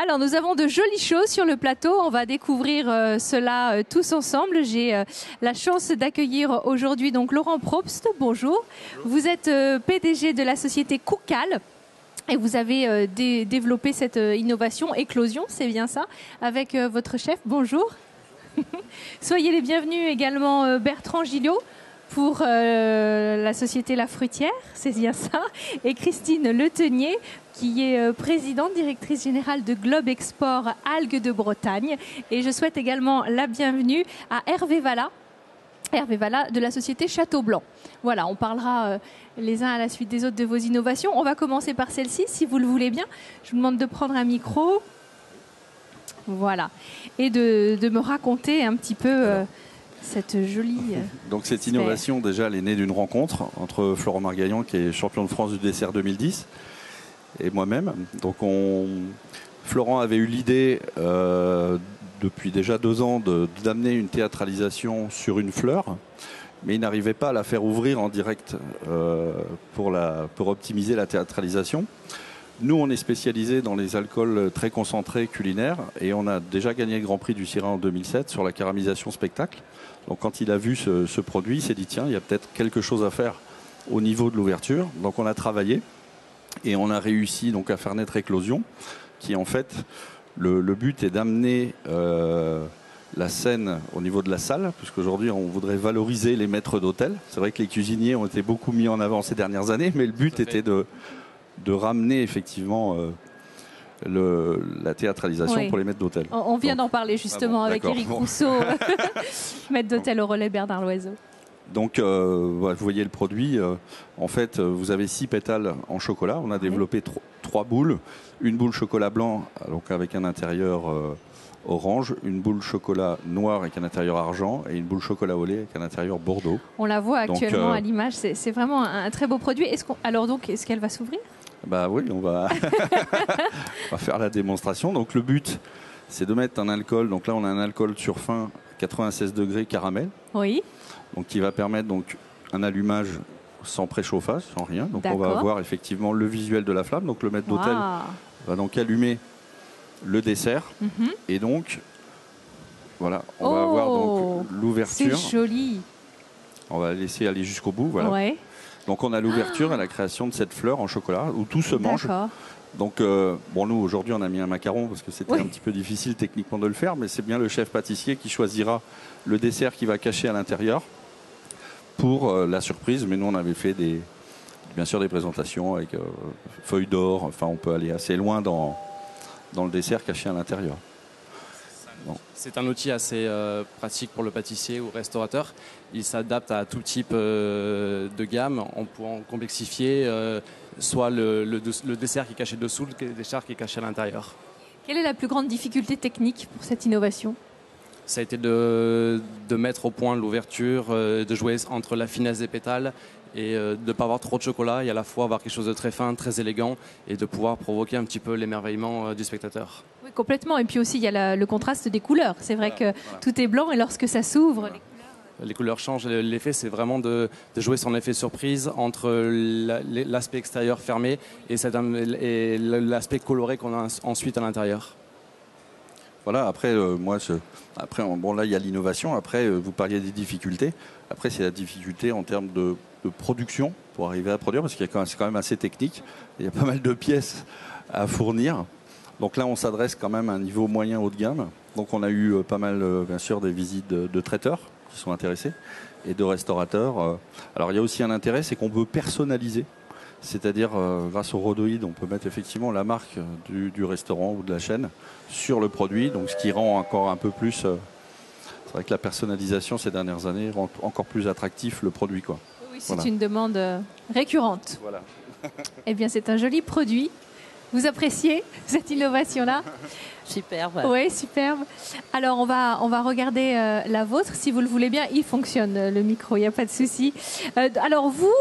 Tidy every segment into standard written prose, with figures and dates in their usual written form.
Alors, nous avons de jolies choses sur le plateau. On va découvrir cela tous ensemble. J'ai la chance d'accueillir aujourd'hui donc Laurent Probst. Bonjour. Vous êtes PDG de la société Koucal. Et vous avez développé cette innovation Éclosion, c'est bien ça, avec votre chef. Bonjour. Soyez les bienvenus également Bertrand Gillot pour la société La Fruitière, c'est bien ça, et Christine Letenier, qui est présidente, directrice générale de Globe Export Algues de Bretagne. Et je souhaite également la bienvenue à Hervé Vallat de la société Château Blanc. Voilà, on parlera les uns à la suite des autres de vos innovations. On va commencer par celle-ci, si vous le voulez bien. Je vous demande de prendre un micro. Voilà. Et de me raconter un petit peu cette jolie... Donc cette innovation, déjà, elle est née d'une rencontre entre Florent Margaillan, qui est champion de France du dessert 2010, et moi-même. Donc Florent avait eu l'idée, depuis déjà 2 ans, d'amener une théâtralisation sur une fleur, mais il n'arrivait pas à la faire ouvrir en direct pour optimiser la théâtralisation. Nous, on est spécialisé dans les alcools très concentrés culinaires et on a déjà gagné le Grand Prix du Syrah en 2007 sur la caramisation spectacle. Donc quand il a vu ce produit, il s'est dit tiens, il y a peut-être quelque chose à faire au niveau de l'ouverture. Donc on a travaillé et on a réussi donc à faire naître Éclosion, qui en fait, le but est d'amener la scène au niveau de la salle, puisqu'aujourd'hui on voudrait valoriser les maîtres d'hôtel. C'est vrai que les cuisiniers ont été beaucoup mis en avant ces dernières années, mais le but était de ramener effectivement la théâtralisation pour les maîtres d'hôtel. On vient d'en parler justement avec Éric Rousseau, maître d'hôtel au relais Bernard Loiseau. Donc vous voyez le produit, en fait vous avez 6 pétales en chocolat. On a développé 3 boules, une boule chocolat blanc donc avec un intérieur orange, une boule chocolat noir avec un intérieur argent et une boule chocolat au lait avec un intérieur bordeaux. On la voit actuellement à l'image, c'est vraiment un très beau produit. Est-ce qu'elle va s'ouvrir ? Bah oui, on va faire la démonstration. Donc le but, c'est de mettre un alcool. Donc là, on a un alcool sur fin 96 degrés caramel. Oui. Donc qui va permettre donc un allumage sans préchauffage, sans rien. Donc on va avoir effectivement le visuel de la flamme. Donc le maître d'hôtel va donc allumer le dessert. Et donc voilà, on va avoir donc l'ouverture. C'est joli. On va laisser aller jusqu'au bout. Voilà. Ouais. Donc on a l'ouverture et la création de cette fleur en chocolat où tout se mange. Donc nous aujourd'hui on a mis un macaron parce que c'était un petit peu difficile techniquement de le faire, mais c'est bien le chef pâtissier qui choisira le dessert qui va cacher à l'intérieur pour la surprise. Mais nous on avait fait bien sûr des présentations avec feuilles d'or. Enfin on peut aller assez loin dans le dessert caché à l'intérieur. C'est un outil assez pratique pour le pâtissier ou restaurateur. Il s'adapte à tout type de gamme en pouvant complexifier soit le dessert qui est caché dessous, le dessert qui est caché à l'intérieur. Quelle est la plus grande difficulté technique pour cette innovation ? Ça a été de mettre au point l'ouverture, de jouer entre la finesse des pétales et de ne pas avoir trop de chocolat et à la fois avoir quelque chose de très fin, très élégant et de pouvoir provoquer un petit peu l'émerveillement du spectateur. Oui, complètement. Et puis aussi, il y a le contraste des couleurs. C'est vrai que tout est blanc et lorsque ça s'ouvre... Les couleurs changent. L'effet, c'est vraiment de jouer son effet surprise entre l'aspect extérieur fermé et l'aspect coloré qu'on a ensuite à l'intérieur. Voilà, après, là, il y a l'innovation. Après, vous parliez des difficultés. Après, c'est la difficulté en termes de production pour arriver à produire, parce que c'est quand même assez technique. Il y a pas mal de pièces à fournir. Donc là, on s'adresse quand même à un niveau moyen haut de gamme. Donc on a eu pas mal, bien sûr, des visites de traiteurs qui sont intéressés et de restaurateurs. Alors il y a aussi un intérêt, c'est qu'on peut personnaliser. C'est-à-dire, grâce au rhodoïde, on peut mettre effectivement la marque du restaurant ou de la chaîne sur le produit. Donc ce qui rend encore un peu plus... c'est vrai que la personnalisation ces dernières années rend encore plus attractif le produit, quoi. Oui, c'est une demande récurrente. Voilà. Eh bien, c'est un joli produit. Vous appréciez cette innovation-là ? Superbe. Oui, superbe. Alors, on va regarder la vôtre. Si vous le voulez bien, il fonctionne, le micro, il n'y a pas de souci. Alors, vous,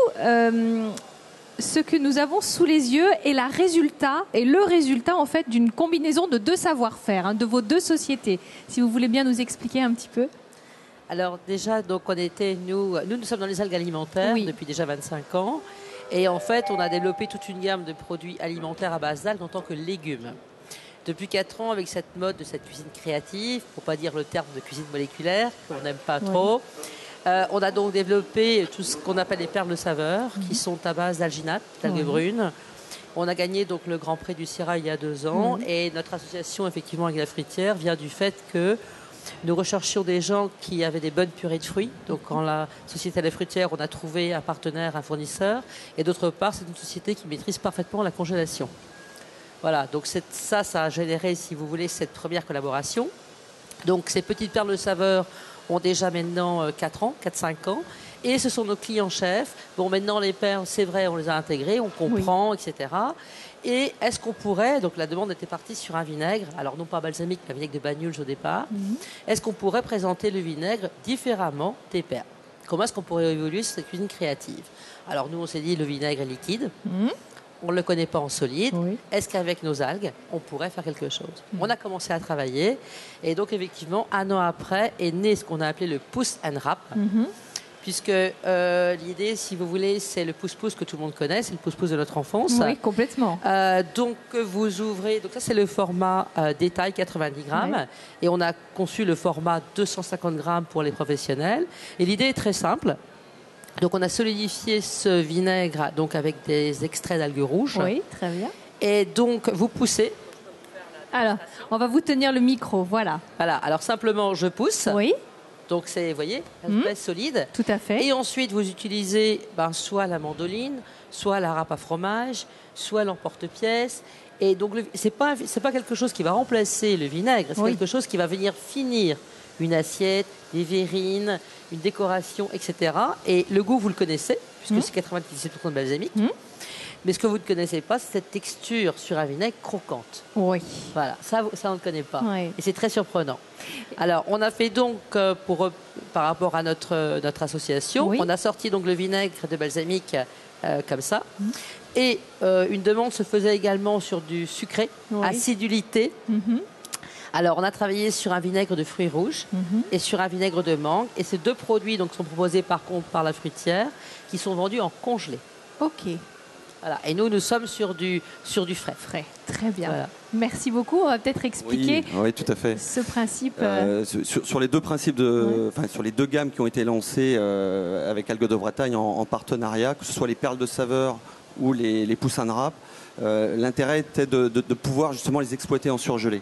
ce que nous avons sous les yeux est le résultat, en fait, d'une combinaison de 2 savoir-faire, de vos 2 sociétés. Si vous voulez bien nous expliquer un petit peu. Alors, déjà, donc, nous sommes dans les algues alimentaires depuis déjà 25 ans. Et en fait, on a développé toute une gamme de produits alimentaires à base d'algues en tant que légumes. Depuis 4 ans, avec cette mode de cette cuisine créative, pour pas dire le terme de cuisine moléculaire, qu'on n'aime pas trop, on a donc développé tout ce qu'on appelle les perles de saveur, qui sont à base d'alginate, d'algues brunes. On a gagné donc le Grand Prix du Syrah il y a 2 ans, et notre association, effectivement, avec la fruitière, vient du fait que nous recherchions des gens qui avaient des bonnes purées de fruits. Donc, quand la société La Fruitière, on a trouvé un partenaire, un fournisseur. Et d'autre part, c'est une société qui maîtrise parfaitement la congélation. Voilà, donc ça a généré, si vous voulez, cette première collaboration. Donc, ces petites perles de saveur ont déjà maintenant 4-5 ans. Et ce sont nos clients chefs. Bon, maintenant, les perles, c'est vrai, on les a intégrées, on comprend, etc. Et est-ce qu'on pourrait, donc la demande était partie sur un vinaigre, alors non pas balsamique, mais un vinaigre de Banyuls au départ, est-ce qu'on pourrait présenter le vinaigre différemment des perles? Comment est-ce qu'on pourrait évoluer sur cette cuisine créative? Alors nous, on s'est dit, le vinaigre est liquide, on ne le connaît pas en solide, est-ce qu'avec nos algues, on pourrait faire quelque chose? On a commencé à travailler, et donc effectivement, 1 an après, est né ce qu'on a appelé le Pousse and Wrap. Puisque l'idée, si vous voulez, c'est le pouce-pouce que tout le monde connaît, c'est le pouce-pouce de notre enfance. Oui, complètement. Donc, vous ouvrez... Donc ça, c'est le format détail, 90 grammes. Et on a conçu le format 250 grammes pour les professionnels. Et l'idée est très simple. Donc, on a solidifié ce vinaigre donc, avec des extraits d'algues rouges. Oui, très bien. Et donc, vous poussez. Alors, on va vous tenir le micro, voilà. Voilà, alors simplement, je pousse. Oui. Donc, c'est, vous voyez, un peu solide. Tout à fait. Et ensuite, vous utilisez soit la mandoline, soit la râpe à fromage, soit l'emporte-pièce. Et donc, c'est pas quelque chose qui va remplacer le vinaigre. C'est quelque chose qui va venir finir une assiette, des verrines, une décoration, etc. Et le goût, vous le connaissez, puisque c'est 97% de balsamique. Mais ce que vous ne connaissez pas, c'est cette texture sur un vinaigre croquante. Oui. Voilà, ça on ne connaît pas. Oui. Et c'est très surprenant. Alors, on a fait donc, par rapport à notre association, on a sorti donc le vinaigre de balsamique comme ça. Et une demande se faisait également sur du sucré, acidulité. Alors, on a travaillé sur un vinaigre de fruits rouges et sur un vinaigre de mangue. Et ces 2 produits donc, sont proposés par contre par la fruitière, qui sont vendus en congelé. OK. Voilà. Et nous sommes sur du frais. Très bien. Voilà. Merci beaucoup. On va peut-être expliquer oui, tout à fait. ce principe. Sur les 2 principes sur les 2 gammes qui ont été lancées avec Algues de Bretagne en partenariat, que ce soit les perles de saveur ou les Pousse and Wrap, l'intérêt était de pouvoir justement les exploiter en surgelé.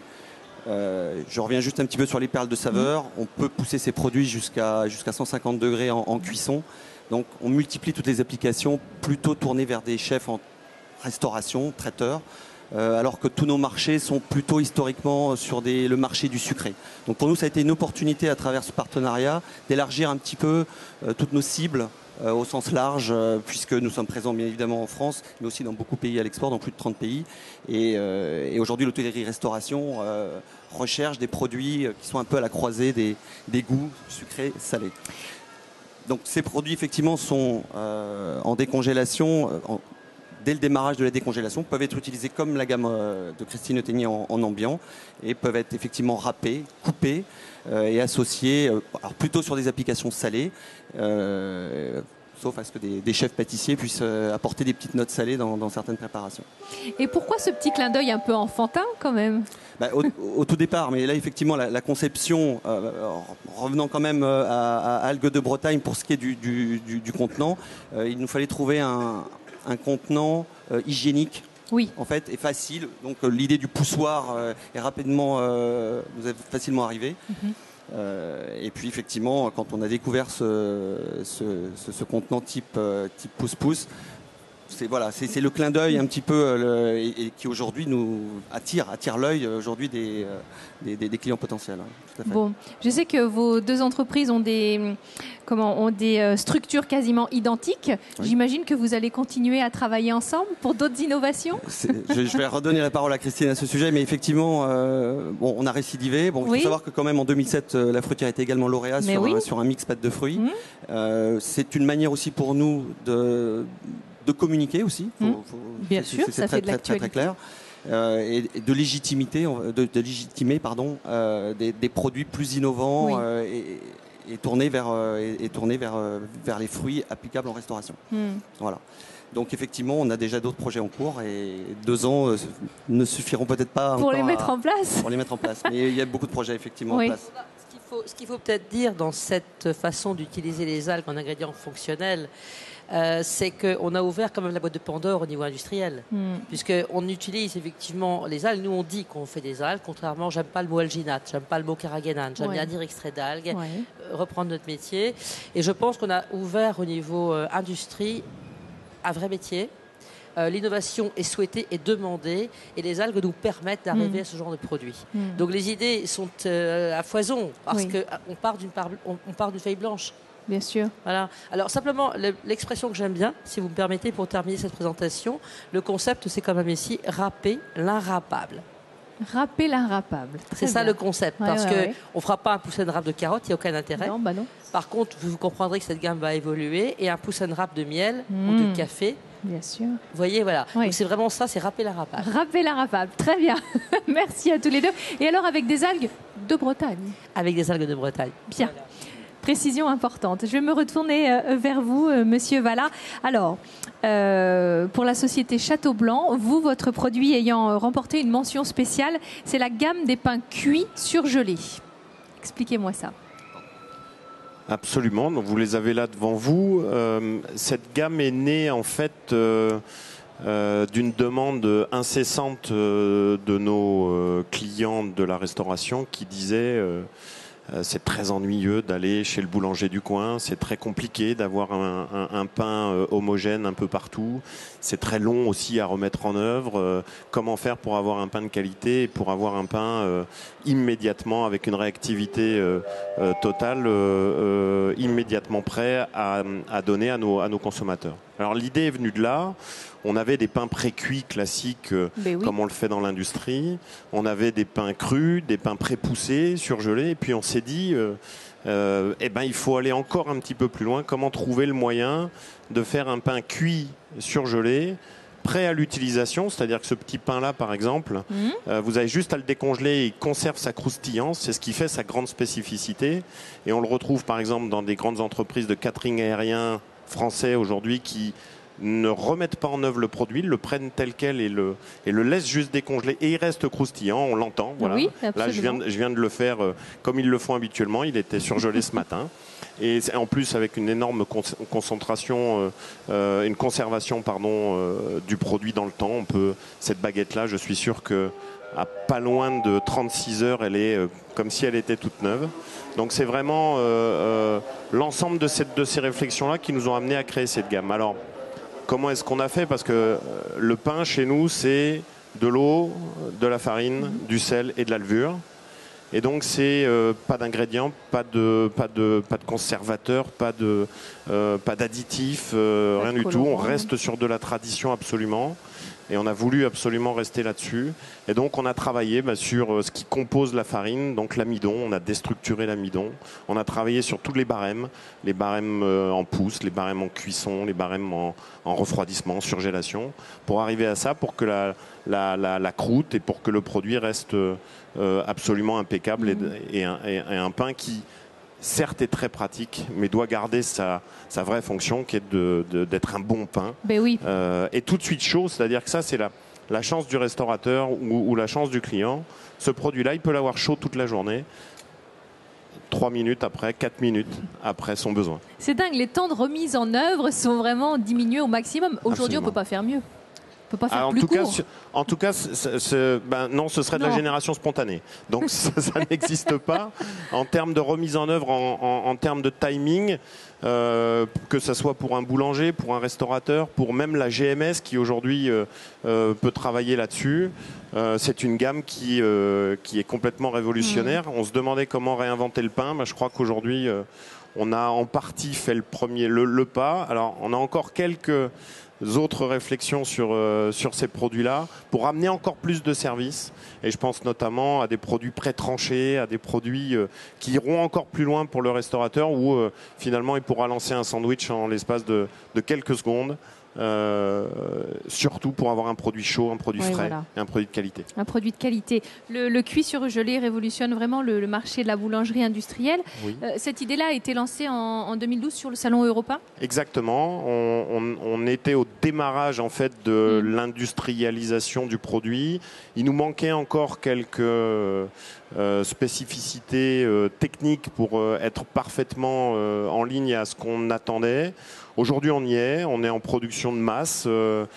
Je reviens juste un petit peu sur les perles de saveur. On peut pousser ces produits jusqu'à 150 degrés en cuisson. Donc on multiplie toutes les applications plutôt tournées vers des chefs en restauration, traiteurs, alors que tous nos marchés sont plutôt historiquement sur le marché du sucré. Donc pour nous, ça a été une opportunité à travers ce partenariat d'élargir un petit peu toutes nos cibles au sens large, puisque nous sommes présents bien évidemment en France, mais aussi dans beaucoup de pays à l'export, dans plus de 30 pays. Et aujourd'hui, l'hôtellerie-restauration recherche des produits qui sont un peu à la croisée des goûts sucrés, salés. Donc ces produits effectivement sont en décongélation, dès le démarrage de la décongélation, peuvent être utilisés comme la gamme de Christine Ottigny en ambiant et peuvent être effectivement râpés, coupés et associés, alors plutôt sur des applications salées, sauf à ce que des chefs pâtissiers puissent apporter des petites notes salées dans certaines préparations. Et pourquoi ce petit clin d'œil un peu enfantin quand même? Au tout départ, mais là effectivement la conception, revenant quand même à Algues de Bretagne pour ce qui est du contenant, il nous fallait trouver un contenant hygiénique. Oui. En fait, et facile. Donc l'idée du poussoir est rapidement, nous est facilement arrivée. Et puis effectivement, quand on a découvert ce contenant type pouce-pouce, c'est le clin d'œil un petit peu et qui aujourd'hui nous attire l'œil aujourd'hui des clients potentiels. Tout à fait. Bon, je sais que vos 2 entreprises ont des structures quasiment identiques. Oui. J'imagine que vous allez continuer à travailler ensemble pour d'autres innovations. Je vais redonner la parole à Christine à ce sujet, mais effectivement, on a récidivé. Bon, il faut savoir que quand même en 2007, la fruitière était également lauréat sur un mix pâte de fruits. C'est une manière aussi pour nous de communiquer aussi. Bien sûr, ça fait de l'actualité. Très clair. Et de légitimer des produits plus innovants est tourné vers les fruits applicables en restauration. Voilà. Donc effectivement, on a déjà d'autres projets en cours et 2 ans ne suffiront peut-être pas pour les mettre en place. Pour les mettre en place. Mais il y a beaucoup de projets effectivement en place. Ce qu'il faut peut-être dire dans cette façon d'utiliser les algues en ingrédients fonctionnels, c'est qu'on a ouvert quand même la boîte de Pandore au niveau industriel, puisqu'on utilise effectivement les algues. Nous, on dit qu'on fait des algues, contrairement, j'aime pas le mot alginate, j'aime pas le mot carragénane, j'aime bien dire extrait d'algues, reprendre notre métier. Et je pense qu'on a ouvert au niveau industrie un vrai métier. L'innovation est souhaitée et demandée et les algues nous permettent d'arriver à ce genre de produit. Donc les idées sont à foison parce qu'on part d'une feuille blanche. Bien sûr. Voilà. Alors simplement, l'expression que j'aime bien, si vous me permettez, pour terminer cette présentation, le concept, c'est quand même ici, râper l'inrapable. Râper l'inrapable. C'est ça le concept, parce qu'on ne fera pas un poussin de râpe de carotte, il n'y a aucun intérêt. Non, bah non. Par contre, vous comprendrez que cette gamme va évoluer et un poussin de râpe de miel ou de café. Bien sûr. Vous voyez, voilà. Donc c'est vraiment ça, c'est râper l'inrapable. Râper l'inrapable, très bien. Merci à tous les deux. Et alors avec des algues de Bretagne. Avec des algues de Bretagne. Bien. Voilà. Précision importante. Je vais me retourner vers vous, Monsieur Vallat. Alors, pour la société Château Blanc, vous, votre produit ayant remporté une mention spéciale, c'est la gamme des pains cuits surgelés. Expliquez-moi ça. Absolument. Donc vous les avez là devant vous. Cette gamme est née en fait d'une demande incessante de nos clients de la restauration qui disaient c'est très ennuyeux d'aller chez le boulanger du coin, c'est très compliqué d'avoir un pain homogène un peu partout, c'est très long aussi à remettre en œuvre. Comment faire pour avoir un pain de qualité et pour avoir un pain immédiatement avec une réactivité totale, immédiatement prêt à donner à nos consommateurs. Alors l'idée est venue de là. On avait des pains pré-cuits classiques comme on le fait dans l'industrie. On avait des pains crus, des pains pré-poussés, surgelés. Et puis on s'est dit, il faut aller encore un petit peu plus loin. Comment trouver le moyen de faire un pain cuit, surgelé, prêt à l'utilisation, c'est-à-dire que ce petit pain-là, par exemple, vous avez juste à le décongeler et il conserve sa croustillance. C'est ce qui fait sa grande spécificité. Et on le retrouve, par exemple, dans des grandes entreprises de catering aérien français aujourd'hui qui ne remettent pas en œuvre le produit, le prennent tel quel et le laissent juste décongeler et il reste croustillant, on l'entend. Voilà. Oui, là, je viens de le faire comme ils le font habituellement, il était surgelé ce matin. Et en plus avec une énorme concentration, une conservation du produit dans le temps. Cette baguette-là, je suis sûr que à pas loin de 36 heures, elle est comme si elle était toute neuve. Donc c'est vraiment l'ensemble de ces réflexions-là qui nous ont amené à créer cette gamme. Alors, comment est-ce qu'on a fait? Parce que le pain, chez nous, c'est de l'eau, de la farine, du sel et de la levure. Et donc, c'est pas d'ingrédients, pas de conservateurs, pas d'additifs, rien du tout. On reste sur de la tradition absolument. Et on a voulu absolument rester là-dessus. Et donc, on a travaillé sur ce qui compose la farine, donc l'amidon. On a déstructuré l'amidon. On a travaillé sur tous les barèmes en pousse, les barèmes en cuisson, les barèmes en refroidissement, surgélation, pour arriver à ça, pour que la croûte et pour que le produit reste absolument impeccable et un pain qui, certes, est très pratique, mais doit garder sa vraie fonction qui est d'être un bon pain. Ben oui. Et tout de suite chaud, c'est-à-dire que ça, c'est la chance du restaurateur ou la chance du client. Ce produit-là, il peut l'avoir chaud toute la journée. 3 minutes après, 4 minutes après son besoin. C'est dingue, les temps de remise en œuvre sont vraiment diminués au maximum. Aujourd'hui, on ne peut pas faire mieux. On peut pas faire plus court. En tout cas, non, ce serait de la génération spontanée. Donc ça n'existe pas. En termes de remise en œuvre, en termes de timing, que ce soit pour un boulanger, pour un restaurateur, pour même la GMS qui aujourd'hui peut travailler là-dessus, c'est une gamme qui est complètement révolutionnaire. On se demandait comment réinventer le pain. Je crois qu'aujourd'hui, on a en partie fait le pas. Alors, on a encore quelques autres réflexions sur ces produits-là pour amener encore plus de services. Et je pense notamment à des produits pré-tranchés, à des produits qui iront encore plus loin pour le restaurateur où finalement il pourra lancer un sandwich en l'espace de quelques secondes surtout pour avoir un produit chaud, un produit frais et un produit de qualité. Un produit de qualité. Le cuit surgelé révolutionne vraiment le marché de la boulangerie industrielle. Oui. Cette idée-là a été lancée en 2012 sur le Salon Europa. Exactement. On était au démarrage en fait de l'industrialisation du produit. Il nous manquait encore quelques spécificités techniques pour être parfaitement en ligne à ce qu'on attendait. Aujourd'hui, on y est. On est en production de masse. De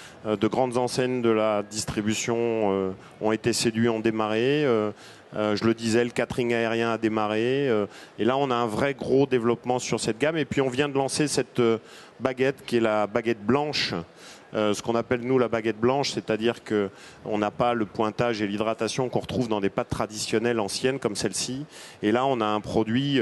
grandes enseignes de la distribution ont été séduits, ont démarré. Je le disais, le catering aérien a démarré. Et là, on a un vrai gros développement sur cette gamme. Et puis, on vient de lancer cette baguette qui est la baguette blanche. Ce qu'on appelle nous la baguette blanche, c'est-à-dire qu'on n'a pas le pointage et l'hydratation qu'on retrouve dans des pâtes traditionnelles anciennes comme celle-ci. Et là, on a un produit,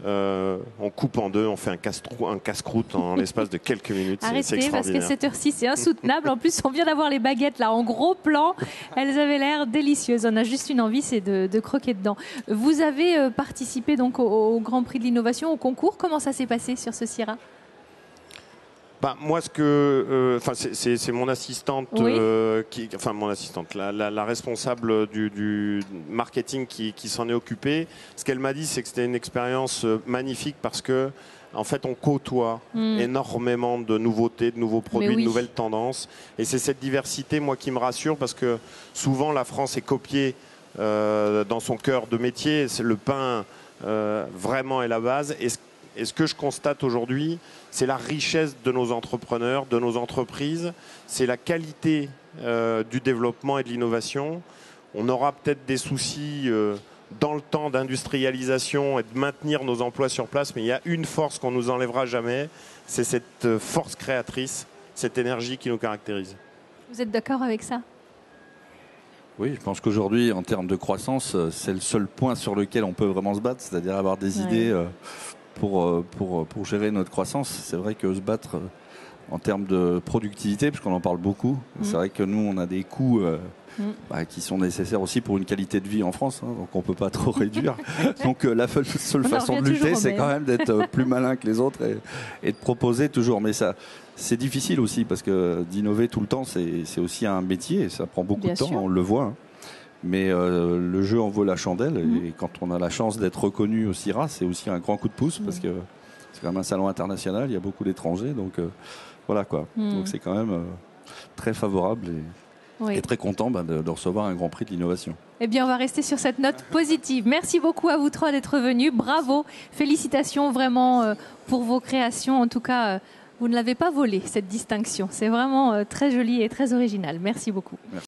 on coupe en deux, on fait un casse-croûte en l'espace de quelques minutes. Arrêtez, parce que cette heure-ci, c'est insoutenable. En plus, on vient d'avoir les baguettes là en gros plan. Elles avaient l'air délicieuses. On a juste une envie, c'est de croquer dedans. Vous avez participé donc au Grand Prix de l'innovation, au concours. Comment ça s'est passé sur ce Syrah ? Moi, c'est mon assistante, mon assistante, la responsable du marketing qui s'en est occupée. Ce qu'elle m'a dit, c'est que c'était une expérience magnifique parce que, en fait, on côtoie énormément de nouveautés, de nouveaux produits, de nouvelles tendances. Et c'est cette diversité, moi, qui me rassure parce que souvent, la France est copiée dans son cœur de métier. Le pain, vraiment, est la base. Et ce que je constate aujourd'hui, c'est la richesse de nos entrepreneurs, de nos entreprises, c'est la qualité du développement et de l'innovation. On aura peut-être des soucis dans le temps d'industrialisation et de maintenir nos emplois sur place, mais il y a une force qu'on ne nous enlèvera jamais, c'est cette force créatrice, cette énergie qui nous caractérise. Vous êtes d'accord avec ça ? Oui, je pense qu'aujourd'hui, en termes de croissance, c'est le seul point sur lequel on peut vraiment se battre, c'est-à-dire avoir des idées pour gérer notre croissance. C'est vrai que se battre en termes de productivité, puisqu'on en parle beaucoup, c'est vrai que nous, on a des coûts qui sont nécessaires aussi pour une qualité de vie en France, donc on ne peut pas trop réduire. Donc la seule façon de lutter, c'est quand même d'être plus malin que les autres et de proposer toujours. Mais ça, c'est difficile aussi, parce que d'innover tout le temps, c'est aussi un métier, ça prend beaucoup de temps, on le voit. Mais le jeu en vaut la chandelle, et quand on a la chance d'être reconnu au Syrah, c'est aussi un grand coup de pouce, parce que c'est quand même un salon international, il y a beaucoup d'étrangers, donc voilà quoi. Donc c'est quand même très favorable et très content de recevoir un Grand Prix de l'innovation. Eh bien, on va rester sur cette note positive. Merci beaucoup à vous trois d'être venus. Bravo, félicitations vraiment pour vos créations. En tout cas, vous ne l'avez pas volé, cette distinction. C'est vraiment très joli et très original. Merci beaucoup. Merci.